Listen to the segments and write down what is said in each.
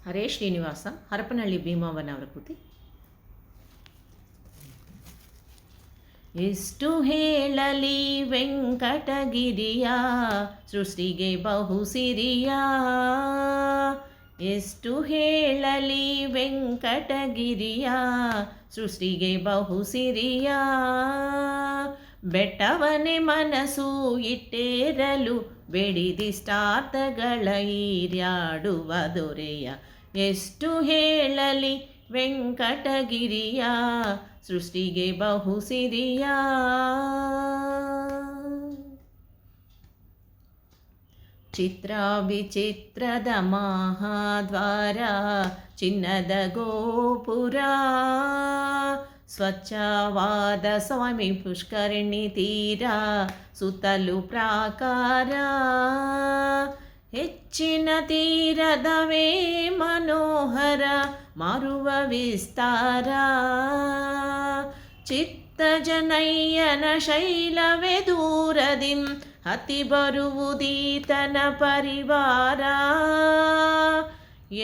ಹರೇ ಶ್ರೀನಿವಾಸ, ಹರಪನಹಳ್ಳಿ ಭೀಮವ್ವನವರ ಕೃತಿ. ಎಷ್ಟು ಹೇಳಲಿ ವೆಂಕಟಗಿರಿಯ ಸೃಷ್ಟಿಗೆ ಬಹುಸಿರಿಯ, ಎಷ್ಟು ಹೇಳಲಿ ವೆಂಕಟಗಿರಿಯ ಸೃಷ್ಟಿಗೆ ಬಹುಸಿರಿಯ. ಬೆಟ್ಟವನೇ ಮನಸ್ಸು ಇಟ್ಟೇರಲು ಬೇಡಿದಿಷ್ಟಾರ್ಥಗಳ ಈರ್ಯಾಡುವ ದೊರೆಯ. ಎಷ್ಟು ಹೇಳಲಿ ವೆಂಕಟಗಿರಿಯ ಸೃಷ್ಟಿಗೆ ಬಹುಸಿರಿಯ. ಚಿತ್ರ ವಿಚಿತ್ರದ ಮಹಾದ್ವಾರ, ಚಿನ್ನದ ಗೋಪುರ, ಸ್ವಚ್ಛವಾದ ಸ್ವಾಮಿ ಪುಷ್ಕರಣಿ ತೀರ, ಸುತ್ತಲೂ ಪ್ರಾಕಾರ, ಹೆಚ್ಚಿನ ತೀರದವೇ ಮನೋಹರ ಮಾರುವ ವಿಸ್ತಾರ. ಚಿತ್ತಜನಯ್ಯನ ಶೈಲವೇ ದೂರದಿಂ ಹತ್ತಿ ಬರುವುದೀತನ ಪರಿವಾರ.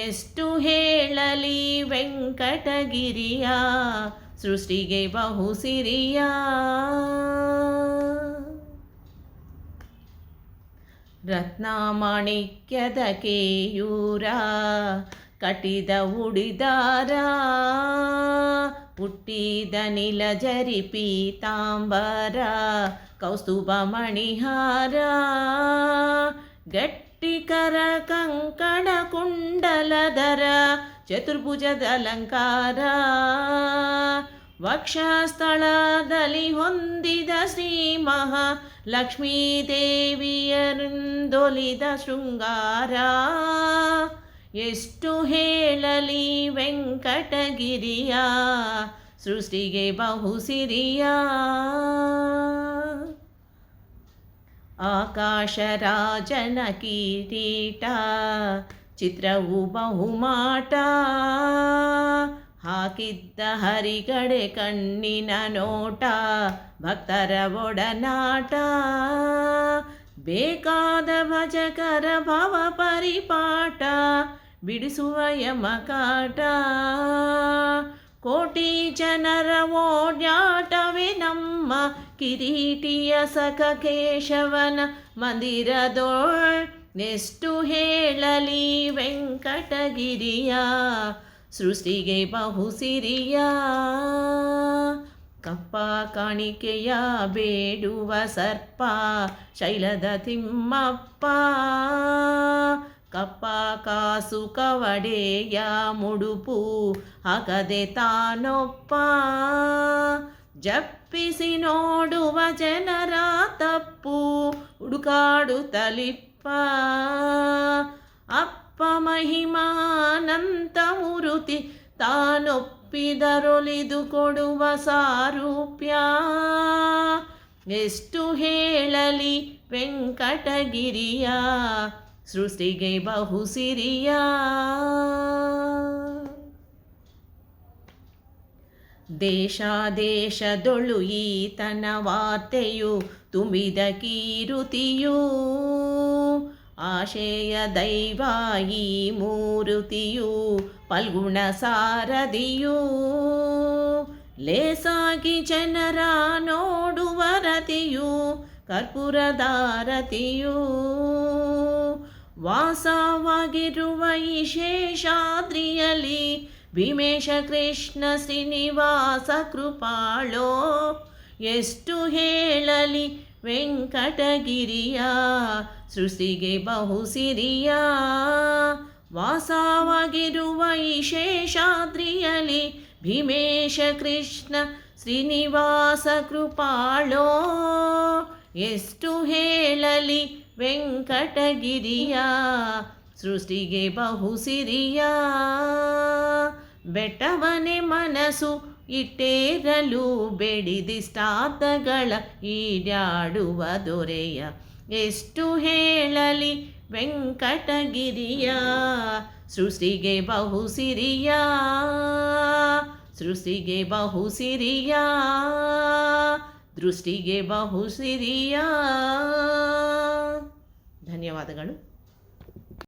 ಎಷ್ಟು ಹೇಳಲಿ ವೆಂಕಟಗಿರಿಯ ಸೃಷ್ಟಿಗೆ ಬಹುಸಿರಿಯ. ರತ್ನ ಮಾಣಿಕ್ಯದ ಕೇಯೂರ, ಕಟಿದ ಉಡಿದಾರ, ಹುಟ್ಟಿದ ನೀಲಜರಿ ಪೀತಾಂಬರ, ಕೌಸ್ತುಭ ಮಣಿಹಾರ, ಗಟ್ಟಿಕರ ಕಂಕಣ ಕುಂಡಲಧರ, ಚತುರ್ಭುಜದ ಅಲಂಕಾರ, ವಕ್ಷಸ್ಥಳದಲ್ಲಿ ಹೊಂದಿದ ಶ್ರೀ ಮಹಾ ಲಕ್ಷ್ಮೀದೇವಿಯರಿಂದೊಲಿದ ಶೃಂಗಾರ. ಎಷ್ಟು ಹೇಳಲಿ ವೆಂಕಟಗಿರಿಯ ಸೃಷ್ಟಿಗೆ ಬಹುಸಿರಿಯ. ಆಕಾಶರಾಜನ ಕಿರೀಟ, ಚಿತ್ರವು ಬಹುಮಾಟ, ಹಾಕಿದ್ದ ಹರಿಗಡೆ ಕಣ್ಣಿನ ನೋಟ, ಭಕ್ತರ ಒಡನಾಟ, ಬೇಕಾದ ಭಜಕರ ಭವ ಪರಿಪಾಠ, ಬಿಡಿಸುವ ಯಮಕಾಟ, ಕೋಟಿ ಜನರ ಓಡಾಟವೇ ನಮ್ಮ ಕಿರೀಟಿಯ ಸಖ ಕೇಶವನ ಮಂದಿರದೋಳ್. ಎಷ್ಟು ಹೇಳಲಿ ವೆಂಕಟಗಿರಿಯ ಸೃಷ್ಟಿಗೆ ಬಹುಸಿರಿಯ. ಕಪ್ಪ ಕಾಣಿಕೆಯ ಬೇಡುವ ಸರ್ಪ, ಶೈಲದ ತಿಮ್ಮಪ್ಪ, ಕಪ್ಪ ಕಾಸು ಕವಡೆಯ ಮುಡುಪು ಹಾಕದೆ ತಾನೊಪ್ಪ, ಜಪ್ಪಿಸಿ ನೋಡುವ ಜನರ ತಪ್ಪು ಹುಡುಕಾಡುತ್ತಲಿಪ್ಪ. ಅಪ್ಪ ಮಹಿಮಾನಂತ ಮೂರುತಿ, ತಾನೊಪ್ಪಿದರೊಲಿದು ಕೊಡುವ ಸಾರೂಪ್ಯ. ಎಷ್ಟು ಹೇಳಲಿ ವೆಂಕಟಗಿರಿಯ ಸೃಷ್ಟಿಗೆ ಬಹುಸಿರಿಯ. ದೇಶ ದೇಶದೊಳು ಈತನ ವಾರ್ತೆಯು ತುಂಬಿದ ಕೀರುತಿಯು, ಆಶಯ ದೈವ ಈ ಮೂರುತಿಯು ಫಲ್ಗುಣ ಸಾರದಿಯು. ಲೇಸಾಗಿ ಜನರ ನೋಡುವ ರತಿಯು ಕರ್ಪೂರದಾರತಿಯು, ವಾಸವಾಗಿರುವ ಈ ಶೇಷಾದ್ರಿಯಲ್ಲಿ ಭೀಮೇಶ ಕೃಷ್ಣ ಶ್ರೀನಿವಾಸ ಕೃಪಾಳೋ. ಎಷ್ಟು ಹೇಳಲಿ ವೆಂಕಟಗಿರಿಯ ಸೃಷ್ಟಿಗೆ ಬಹುಸಿರಿಯ. ವಾಸವಾಗಿರುವ ಈ ಶೇಷಾದ್ರಿಯಲ್ಲಿ ಭೀಮೇಶ ಕೃಷ್ಣ ಶ್ರೀನಿವಾಸ ಕೃಪಾಳೋ. ಎಷ್ಟು ಹೇಳಲಿ ವೆಂಕಟಗಿರಿಯ ಸೃಷ್ಟಿಗೆ ಬಹುಸಿರಿಯ. ಬೆಟ್ಟವನೇ ಮನಸ್ಸು ಇಟ್ಟೇರಲು ಬೇಡಿದಿಷ್ಟಾರ್ಥಗಳ ಈಡಾಡುವ ದೊರೆಯ. ಎಷ್ಟು ಹೇಳಲಿ ವೆಂಕಟಗಿರಿಯ ಸೃಷ್ಟಿಗೆ ಬಹುಸಿರಿಯ. ಸೃಷ್ಟಿಗೆ ಬಹುಸಿರಿಯ, ದೃಷ್ಟಿಗೆ ಬಹುಸಿರಿಯ. ಧನ್ಯವಾದಗಳು.